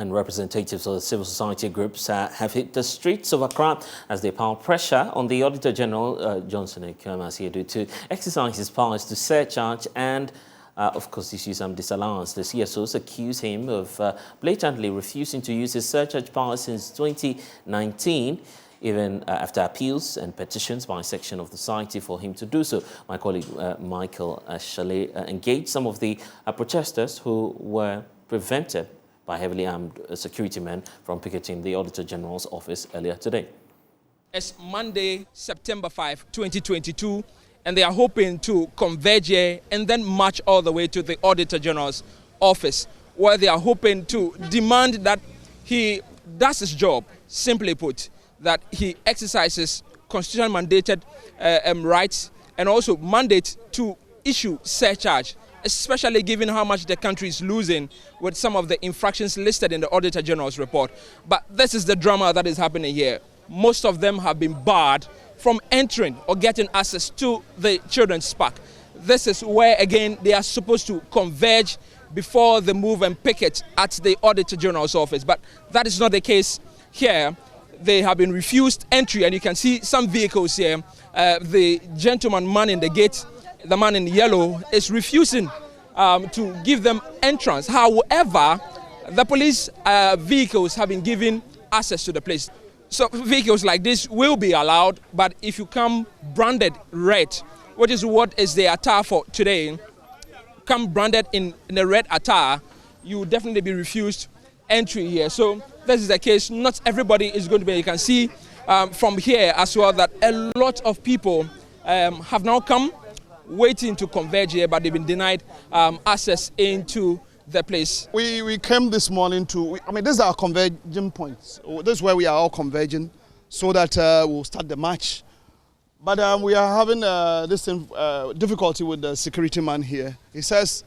And representatives of the civil society groups have hit the streets of Accra as they pile pressure on the Auditor General, Johnson Ekwuamasiedu, to exercise his powers to surcharge and, of course, issue some disallowance. The CSOs accuse him of blatantly refusing to use his surcharge power since 2019, even after appeals and petitions by a section of the society for him to do so. My colleague Michael Chalet engaged some of the protesters who were prevented by heavily armed security men from picketing the Auditor General's office earlier today. It's Monday, September 5, 2022, and they are hoping to converge here and then march all the way to the Auditor General's office, where they are hoping to demand that he does his job, simply put, that he exercises constitutionally mandated rights and also mandate to issue surcharge, especially given how much the country is losing with some of the infractions listed in the Auditor General's report. But this is the drama that is happening here. Most of them have been barred from entering or getting access to the children's park. This is where, again, they are supposed to converge before they move and picket at the Auditor General's office. But that is not the case here. They have been refused entry, and you can see some vehicles here. The gentleman man in the gate, the man in yellow, is refusing to give them entrance. However, the police vehicles have been given access to the place. So vehicles like this will be allowed, but if you come branded red, which is what is the attire for today, come branded in a red attire, you will definitely be refused entry here. So this is the case. Not everybody is going to be. You can see from here as well that a lot of people have now come waiting to converge here, but they've been denied access into the place. We came this morning to, this is our converging points. This is where we are all converging so that we'll start the march. But we are having this difficulty with the security man here. He says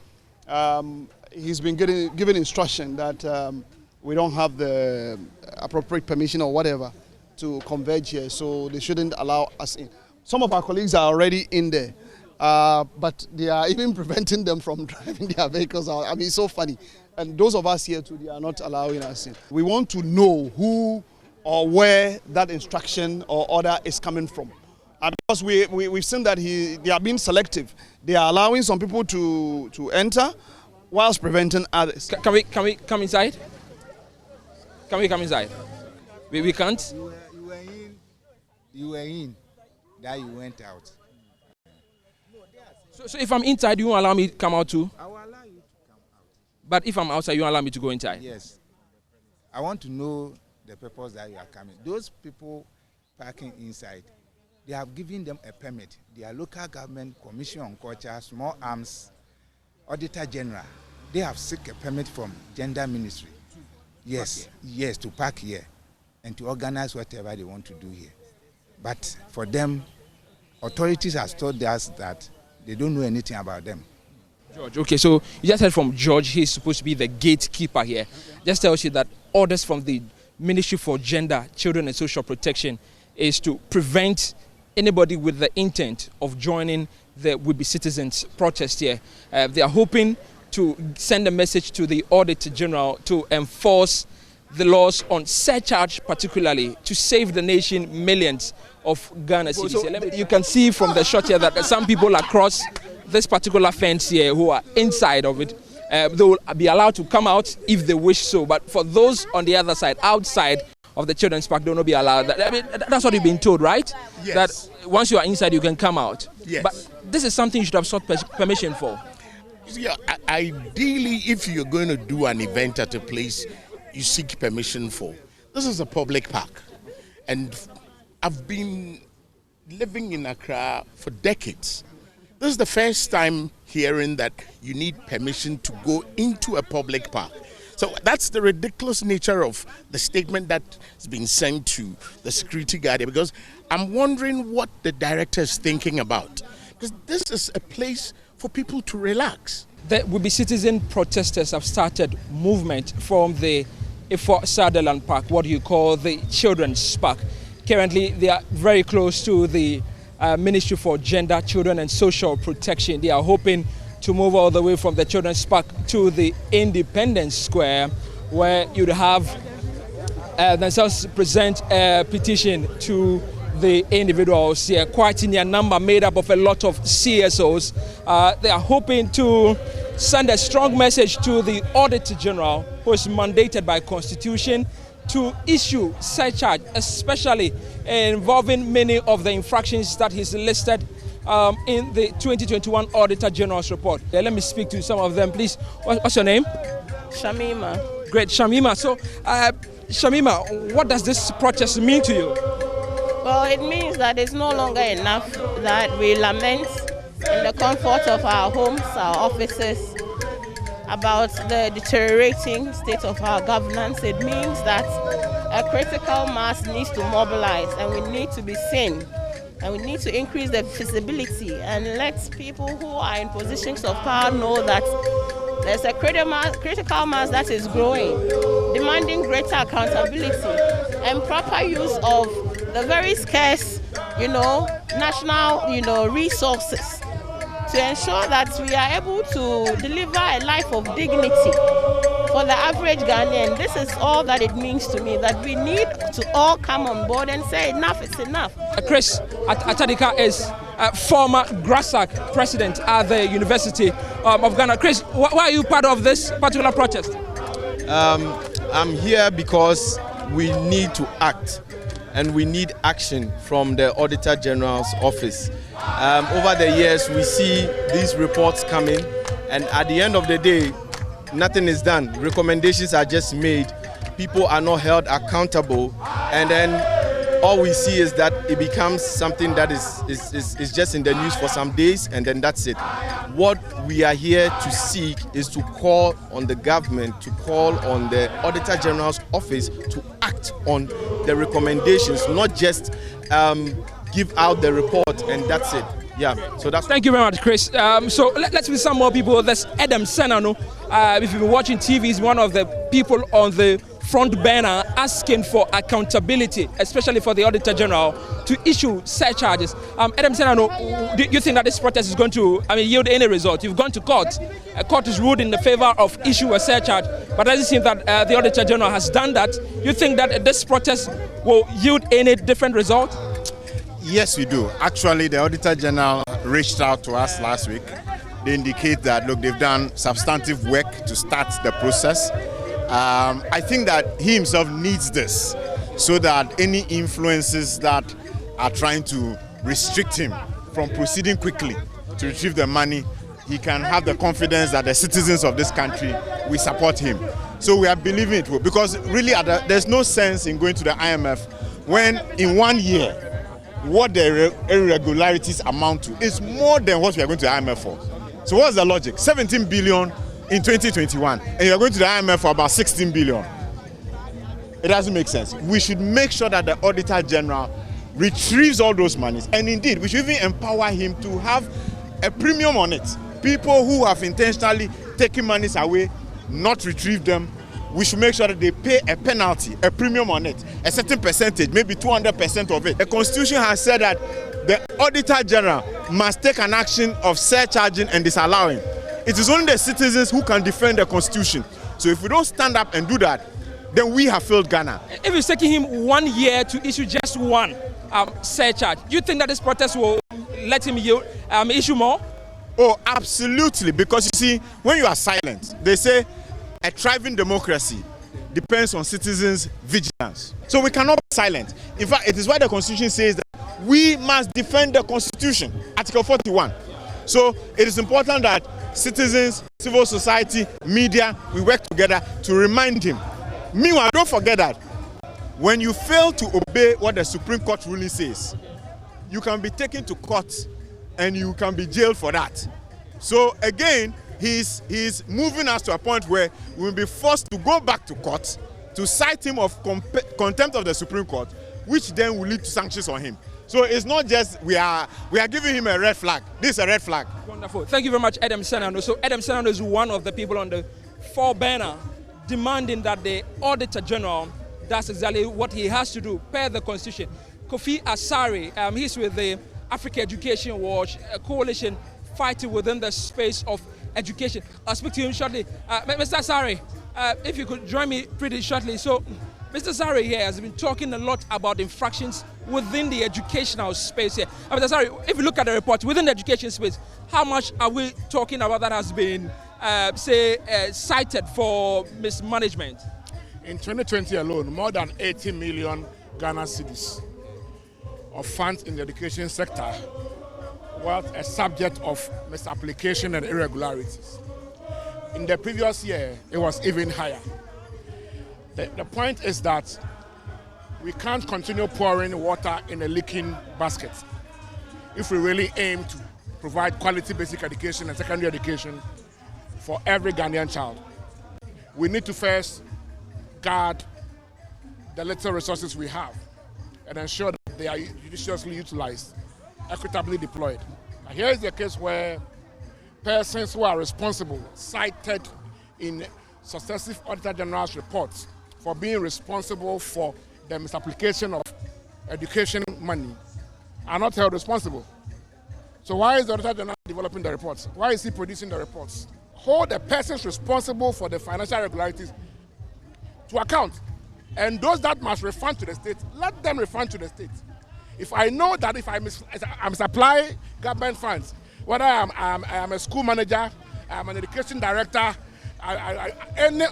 he's been given instruction that we don't have the appropriate permission or whatever to converge here, so they shouldn't allow us in. Some of our colleagues are already in there. But they are even preventing them from driving their vehicles out. It's so funny. And those of us here too, they are not allowing us in. We want to know who or where that instruction or order is coming from. Because we've seen that they are being selective. They are allowing some people to enter whilst preventing others. Can we come inside? Can we come inside? We can't? You were in, that you went out. So if I'm inside, you won't allow me to come out too? I will allow you to come out. But if I'm outside, you won't allow me to go inside? Yes. I want to know the purpose that you are coming. Those people parking inside, they have given them a permit. They are local government, Commission on Culture, Small Arms, Auditor General. They have seek a permit from Gender Ministry. Yes, yes, to park here and to organize whatever they want to do here. But for them, authorities have told us that they don't know anything about them. George, okay, so you just heard from George. He's supposed to be the gatekeeper here. Just tells you that orders from the Ministry for Gender, Children and Social Protection is to prevent anybody with the intent of joining the would-be citizens protest here. They are hoping to send a message to the Auditor General to enforce the laws on surcharge, particularly to save the nation millions of Ghana cedis. So you can see from the shot here that some people across this particular fence here who are inside of it, they will be allowed to come out if they wish so. But for those on the other side, outside of the children's park, they will not be allowed. That's what you've been told, right? Yes. That once you are inside, you can come out. Yes. But this is something you should have sought permission for. Yeah, ideally, if you're going to do an event at a place you seek permission for. This is a public park, and I've been living in Accra for decades. This is the first time hearing that you need permission to go into a public park. So that's the ridiculous nature of the statement that has been sent to the security guard, because I'm wondering what the director is thinking about, because this is a place for people to relax. The would-be citizen protesters have started movement from the Ifo Sutherland Park, what you call the Children's Park. Currently, they are very close to the Ministry for Gender, Children and Social Protection. They are hoping to move all the way from the Children's Park to the Independence Square, where you'd have themselves present a petition to the individuals here, quite in their number, made up of a lot of CSOs. They are hoping to send a strong message to the Auditor General, who is mandated by Constitution to issue surcharge, especially involving many of the infractions that he's listed in the 2021 Auditor General's report. Let me speak to some of them, please. What's your name? Shamima. Great, Shamima. So, Shamima, what does this protest mean to you? Well, it means that it's no longer enough that we lament in the comfort of our homes, our offices, about the deteriorating state of our governance. It means that a critical mass needs to mobilize, and we need to be seen, and we need to increase the visibility and let people who are in positions of power know that there's a critical mass that is growing, demanding greater accountability and proper use of the very scarce, national, resources to ensure that we are able to deliver a life of dignity for the average Ghanaian. This is all that it means to me, that we need to all come on board and say enough is enough. Chris Atadika is former GRASAC president at the University of Ghana. Chris, why are you part of this particular protest? I'm here because we need to act, and we need action from the Auditor General's office. Over the years, we see these reports coming, and at the end of the day, nothing is done. Recommendations are just made. People are not held accountable, and then all we see is that it becomes something that is just in the news for some days, and then that's it. What we are here to seek is to call on the government, to call on the Auditor General's office to act on the recommendations, not just give out the report and that's it. Yeah, so that's. Thank you very much, Chris. So let's meet some more people. There's Adam Senano. If you've been watching TV, he's one of the people on the front banner asking for accountability, especially for the Auditor General to issue surcharges. Adam Senano, do you think that this protest is going to yield any result? You've gone to court. A court is ruled in the favor of issue a surcharge, but does it seem that the Auditor General has done that? You think that this protest will yield any different result? Yes, we do. Actually, the Auditor General reached out to us last week. They indicate that, look, they've done substantive work to start the process. I think that he himself needs this so that any influences that are trying to restrict him from proceeding quickly to retrieve the money, he can have the confidence that the citizens of this country will support him. So we are believing it will, because really there's no sense in going to the IMF when in 1 year what the irregularities amount to is more than what we are going to the IMF for. So what's the logic? 17 billion in 2021, and you're going to the IMF for about 16 billion. It doesn't make sense. We should make sure that the Auditor General retrieves all those monies, and indeed, we should even empower him to have a premium on it. People who have intentionally taken monies away, not retrieved them, we should make sure that they pay a penalty, a premium on it, a certain percentage, maybe 200% of it. The Constitution has said that the Auditor General must take an action of surcharging and disallowing. It is only the citizens who can defend the Constitution. So if we don't stand up and do that, then we have failed Ghana. If it's taking him 1 year to issue just one surcharge, do you think that this protest will let him issue more? Oh, absolutely. Because you see, when you are silent, they say a thriving democracy depends on citizens' vigilance. So we cannot be silent. In fact, it is why the Constitution says that we must defend the Constitution, Article 41. So it is important that citizens, civil society, media, we work together to remind him. Meanwhile, don't forget that when you fail to obey what the Supreme Court ruling says, you can be taken to court and you can be jailed for that. So again, he's moving us to a point where we will be forced to go back to court to cite him of contempt of the Supreme Court, which then will lead to sanctions on him. So it's not just we are giving him a red flag. This is a red flag. Wonderful. Thank you very much, Adam Senano. So Adam Senano is one of the people on the four banner demanding that the Auditor General does exactly what he has to do per the Constitution. Kofi Asare, he's with the Africa Education Watch, a coalition fighting within the space of education. I'll speak to him shortly. Mr. Asare, if you could join me pretty shortly. So, Mr. Zari here has been talking a lot about infractions within the educational space here. Mr. Zari, if you look at the report, within the education space, how much are we talking about that has been, cited for mismanagement? In 2020 alone, more than 80 million Ghana cedis of funds in the education sector were a subject of misapplication and irregularities. In the previous year, it was even higher. The point is that we can't continue pouring water in a leaking basket if we really aim to provide quality basic education and secondary education for every Ghanaian child. We need to first guard the little resources we have and ensure that they are judiciously utilized, equitably deployed. Now, here is the case where persons who are responsible, cited in successive Auditor General's reports for being responsible for the misapplication of education money, are not held responsible. So why is the Auditor General developing the reports? Why is he producing the reports? Hold the persons responsible for the financial irregularities to account. And those that must refund to the state, let them refund to the state. If I know that if I misapply government funds, whether I'm a school manager, I'm an education director, any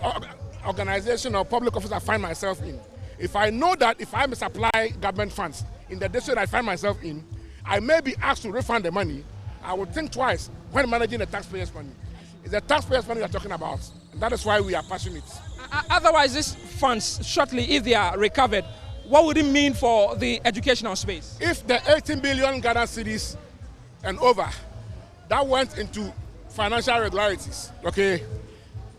organization or public office I find myself in, if I know that if I misapply government funds in the district I find myself in, I may be asked to refund the money, I will think twice when managing the taxpayers' money. It's the taxpayers' money we are talking about, and that is why we are passionate. Otherwise, these funds, shortly, if they are recovered, what would it mean for the educational space? If the 18 billion Ghana cedis and over that went into financial irregularities, okay,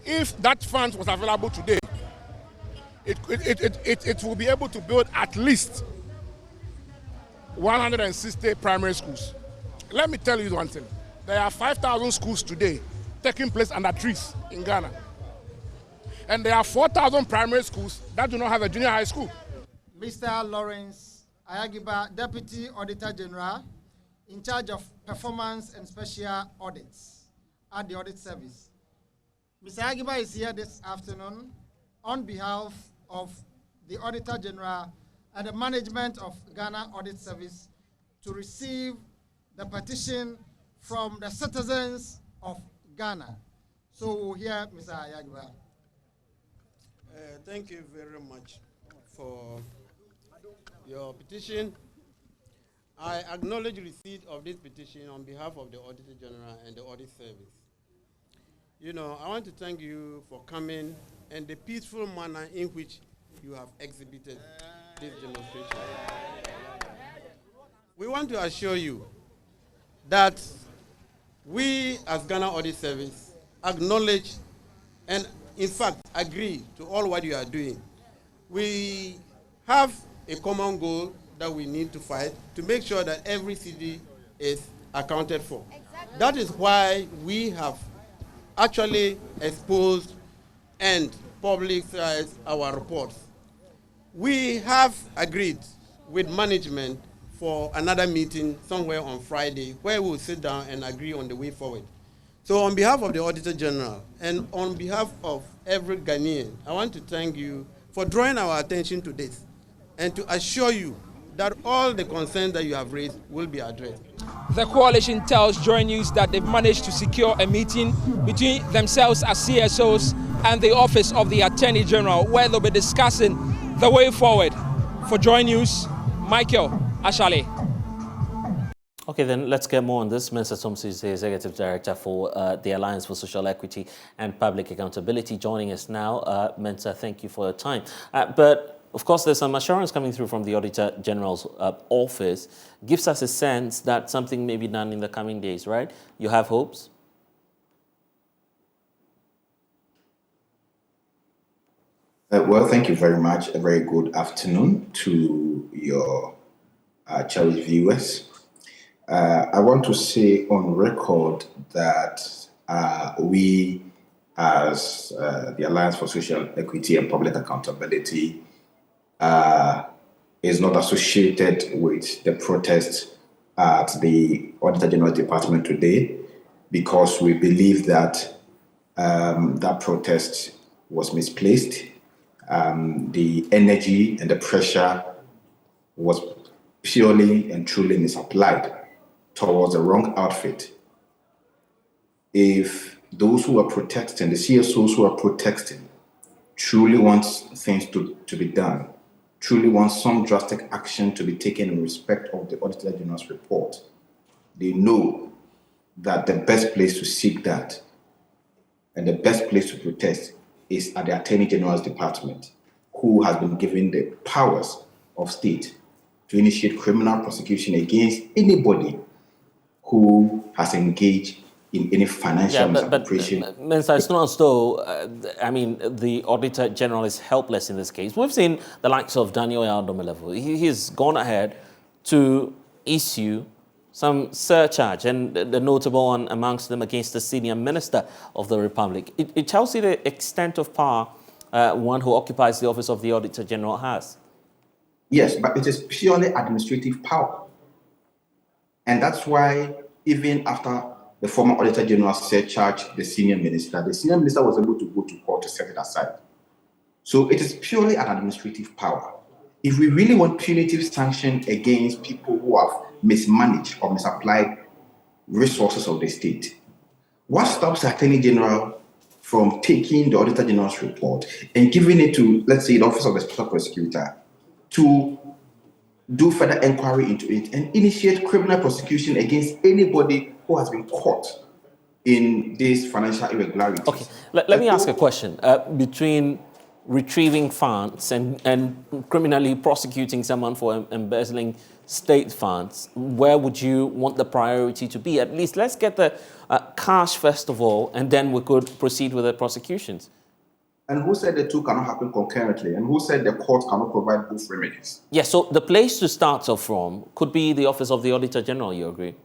if that fund was available today, it will be able to build at least 160 primary schools. Let me tell you one thing. There are 5,000 schools today taking place under trees in Ghana. And there are 4,000 primary schools that do not have a junior high school. Mr. Lawrence Ayagiba, Deputy Auditor General, in charge of performance and special audits at the Audit Service. Mr. Ayagiba is here this afternoon on behalf of the Auditor General and the management of Ghana Audit Service to receive the petition from the citizens of Ghana. So we'll hear Mr. Ayagiba. Thank you very much for your petition. I acknowledge receipt of this petition on behalf of the Auditor General and the Audit Service. You know, I want to thank you for coming and the peaceful manner in which you have exhibited this demonstration. We want to assure you that we as Ghana Audit Service acknowledge and in fact agree to all what you are doing. We have a common goal that we need to fight to make sure that every city is accounted for. Exactly. That is why we have actually exposed and publicized our reports. We have agreed with management for another meeting somewhere on Friday where we will sit down and agree on the way forward. So on behalf of the Auditor General and on behalf of every Ghanaian, I want to thank you for drawing our attention to this and to assure you that all the concerns that you have raised will be addressed. The coalition tells Joy News that they've managed to secure a meeting between themselves as CSOs and the Office of the Attorney General where they'll be discussing the way forward. For Joy News, Michael Ashale. Okay, then let's get more on this. Mensa Thompson is the Executive Director for the Alliance for Social Equity and Public Accountability, joining us now. Mensa, thank you for your time. But, of course, there's some assurance coming through from the Auditor General's office. Gives us a sense that something may be done in the coming days, right? You have hopes? Well, thank you very much. A very good afternoon to your cherished viewers. I want to say on record that we, as the Alliance for Social Equity and Public Accountability, is not associated with the protest at the Auditor General Department today, because we believe that that protest was misplaced. The energy and the pressure was purely and truly misapplied towards the wrong outfit. If those who are protesting, the CSOs who are protesting, truly want things to be done, truly want some drastic action to be taken in respect of the Auditor General's report, they know that the best place to seek that and the best place to protest is at the Attorney General's department, who has been given the powers of state to initiate criminal prosecution against anybody who has engaged in any financial misappropriation. Minister, it's not as though, the Auditor General is helpless in this case. We've seen the likes of Daniel Yadomelevu. He's gone ahead to issue some surcharge, and the notable one amongst them against the senior minister of the Republic. It tells you the extent of power one who occupies the office of the Auditor General has. Yes, but it is purely administrative power. And that's why even after the former Auditor General surcharged the senior minister was able to go to court to set it aside. So it is purely an administrative power. If we really want punitive sanction against people who have mismanaged or misapplied resources of the state, what stops the Attorney General from taking the Auditor General's report and giving it to, let's say, the Office of the Special Prosecutor to do further inquiry into it and initiate criminal prosecution against anybody who has been caught in these financial irregularities? Okay, let me ask a question. Between retrieving funds and criminally prosecuting someone for embezzling state funds, where would you want the priority to be? At least let's get the cash first of all, and then we could proceed with the prosecutions. And who said the two cannot happen concurrently? And who said the court cannot provide both remedies? Yes, so the place to start off from could be the Office of the Auditor General, you agree?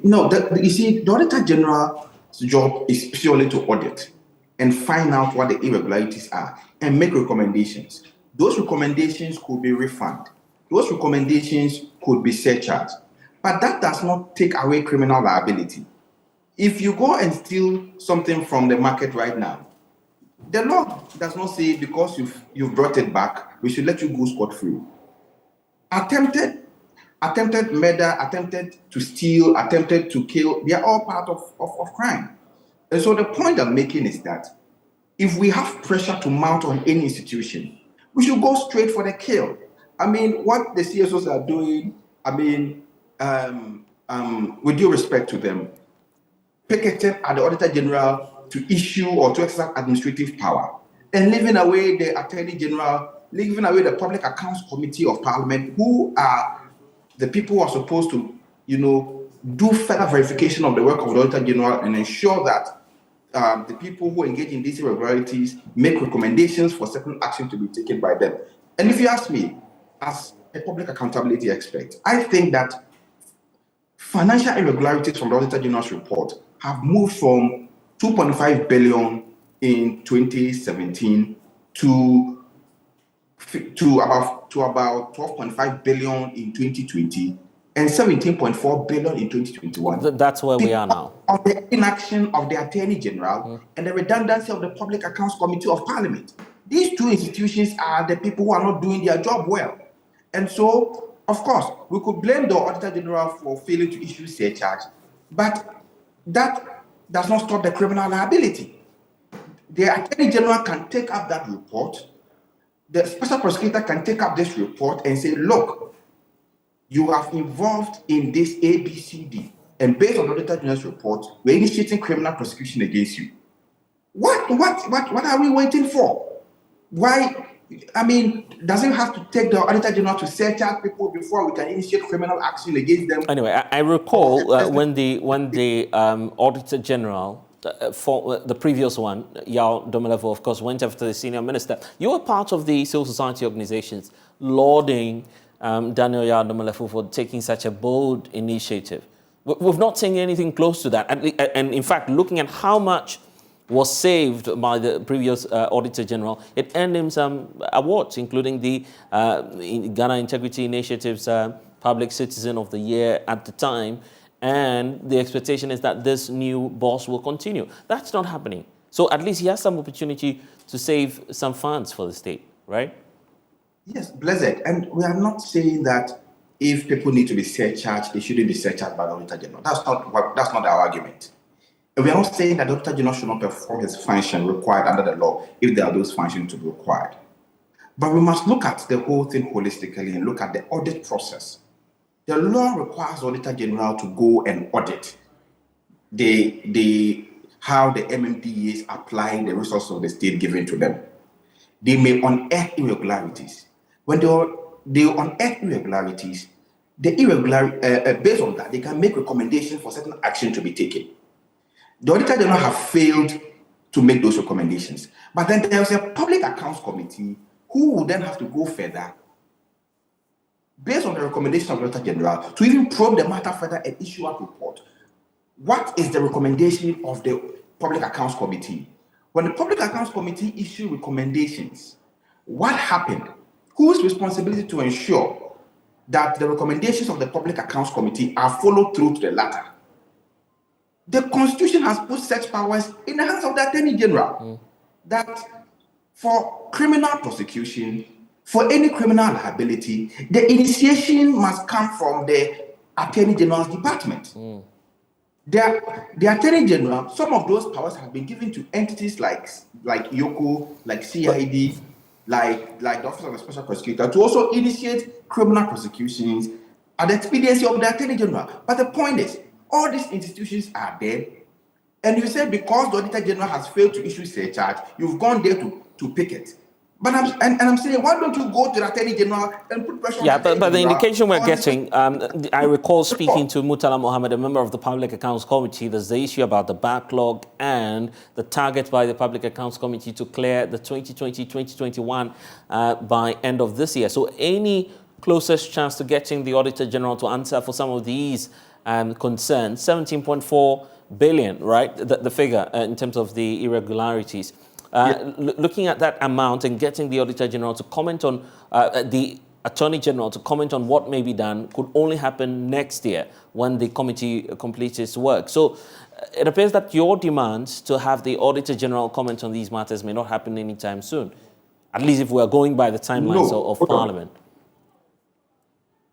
No, you see, the Auditor General's job is purely to audit and find out what the irregularities are and make recommendations. Those recommendations could be refund. Those recommendations could be surcharge. But that does not take away criminal liability. If you go and steal something from the market right now, the law does not say because you've brought it back, we should let you go scot-free. Attempted murder, attempted to steal, attempted to kill, they are all part of crime. And so the point I'm making is that if we have pressure to mount on any institution, we should go straight for the kill. I mean, what the CSOs are doing, with due respect to them, picketing at the Auditor General to issue or to exercise administrative power, and leaving away the Attorney General, leaving away the Public Accounts Committee of Parliament, who are the people who are supposed to, do further verification of the work of the Auditor General and ensure that the people who engage in these irregularities make recommendations for certain action to be taken by them. And if you ask me, as a public accountability expert, I think that financial irregularities from the Auditor General's report have moved from 2.5 billion in 2017 to about 12.5 billion in 2020 and 17.4 billion in 2021. That's where we are now. Of the inaction of the Attorney General and the redundancy of the Public Accounts Committee of Parliament. These two institutions are the people who are not doing their job well. And so, of course, we could blame the Auditor General for failing to issue surcharge, but that does not stop the criminal liability. The Attorney General can take up that report. The Special Prosecutor can take up this report and say, look, you have involved in this ABCD, and based on the Auditor General's report, we're initiating criminal prosecution against you. What are we waiting for? Why? I mean, does it have to take the Auditor General to surcharge people before we can initiate criminal action against them? Anyway, I recall when the Auditor General, for the previous one, Yadomelevu, of course, went after the senior minister. You were part of the civil society organizations lauding Daniel Yadomelevu for taking such a bold initiative. We've not seen anything close to that. And in fact, looking at how much was saved by the previous Auditor General, it earned him some awards, including the Ghana Integrity Initiative's Public Citizen of the Year at the time. And the expectation is that this new boss will continue. That's not happening. So at least he has some opportunity to save some funds for the state, right? Yes, blessed. And we are not saying that if people need to be surcharged, they shouldn't be surcharged by the Auditor General. That's not our argument. And we are not saying that the Auditor General should not perform his function required under the law if there are those functions to be required. But we must look at the whole thing holistically and look at the audit process. The law requires the Auditor General to go and audit how the MMDAs apply the resources of the state given to them. They may unearth irregularities. When they unearth irregularities, based on that, they can make recommendations for certain action to be taken. The Auditor General have failed to make those recommendations. But then there's a public accounts committee who will then have to go further, based on the recommendation of the Auditor General, to even probe the matter further and issue a report. What is the recommendation of the Public Accounts Committee? When the Public Accounts Committee issue recommendations, what happened? Whose responsibility to ensure that the recommendations of the Public Accounts Committee are followed through to the latter? The Constitution has put such powers in the hands of the Attorney General that for criminal prosecution, for any criminal liability, the initiation must come from the Attorney General's department. The Attorney General, some of those powers have been given to entities like YOCO, like CID, like the Office of the Special Prosecutor, to also initiate criminal prosecutions at the expediency of the Attorney General. But the point is, all these institutions are there, and you said because the Auditor General has failed to issue surcharge, you've gone there to pick it. But I'm saying, why don't you go to the Attorney General and put pressure on the Attorney General? But the indication we're getting, I recall speaking to Murtala Mohammed, a member of the Public Accounts Committee. There's the issue about the backlog and the target by the Public Accounts Committee to clear the 2020-2021 by end of this year. So any closest chance to getting the Auditor General to answer for some of these concerns? 17.4 billion, right? The figure in terms of the irregularities. Looking at that amount and getting the Auditor General to comment on, the Attorney General to comment on what may be done could only happen next year when the committee completes its work. So it appears that your demands to have the Auditor General comment on these matters may not happen anytime soon, at least if we're going by the timelines of Parliament.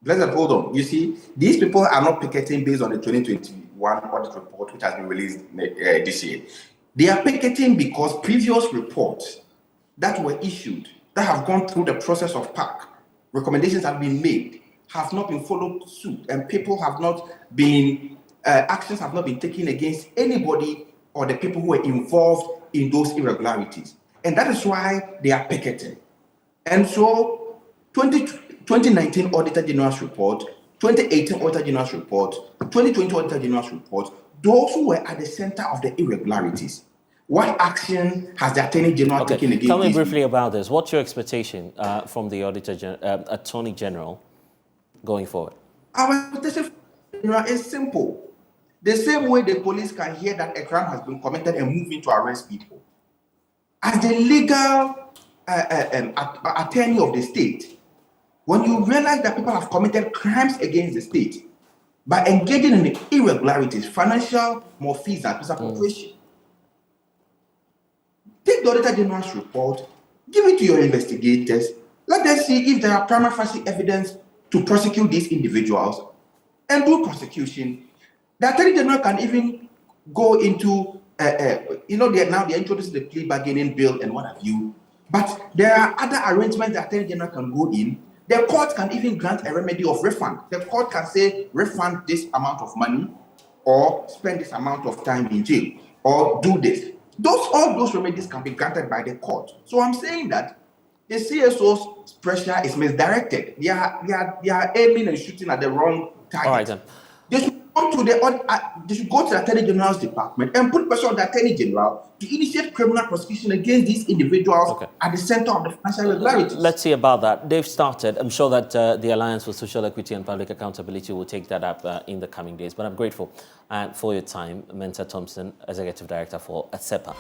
Blessed, hold on. You see, these people are not picketing based on the 2021 audit report, which has been released this year. They are picketing because previous reports that were issued, that have gone through the process of PAC, recommendations have been made, have not been followed suit, and people have not been, actions have not been taken against anybody or the people who were involved in those irregularities. And that is why they are picketing. And so 2019 Auditor General's report, 2018 Auditor General's report, 2020 Auditor General's report, those who were at the center of the irregularities, what action has the Attorney General taken against? Tell me briefly about this. What's your expectation from the Attorney General going forward? Our expectation is simple. The same way the police can hear that a crime has been committed and move in to arrest people. As the legal attorney of the state, when you realize that people have committed crimes against the state, by engaging in the irregularities, financial malfeasance, misappropriation, take the Auditor General's report, give it to your investigators, let them see if there are prima facie evidence to prosecute these individuals, and do prosecution. The Attorney General can even go into, now they're introducing the plea bargaining bill and what have you, but there are other arrangements the Attorney General can go in. The court can even grant a remedy of refund. The court can say, refund this amount of money, or spend this amount of time in jail, or do this. All those remedies can be granted by the court. So I'm saying that the CSO's pressure is misdirected. They are aiming and shooting at the wrong target. All right, then. They should go to the Attorney General's department and put pressure on the Attorney General to initiate criminal prosecution against these individuals at the center of the financial irregularities. Let's see about that. They've started. I'm sure that the Alliance for Social Equity and Public Accountability will take that up in the coming days. But I'm grateful for your time, Mensa Thompson, Executive Director for ASEPA.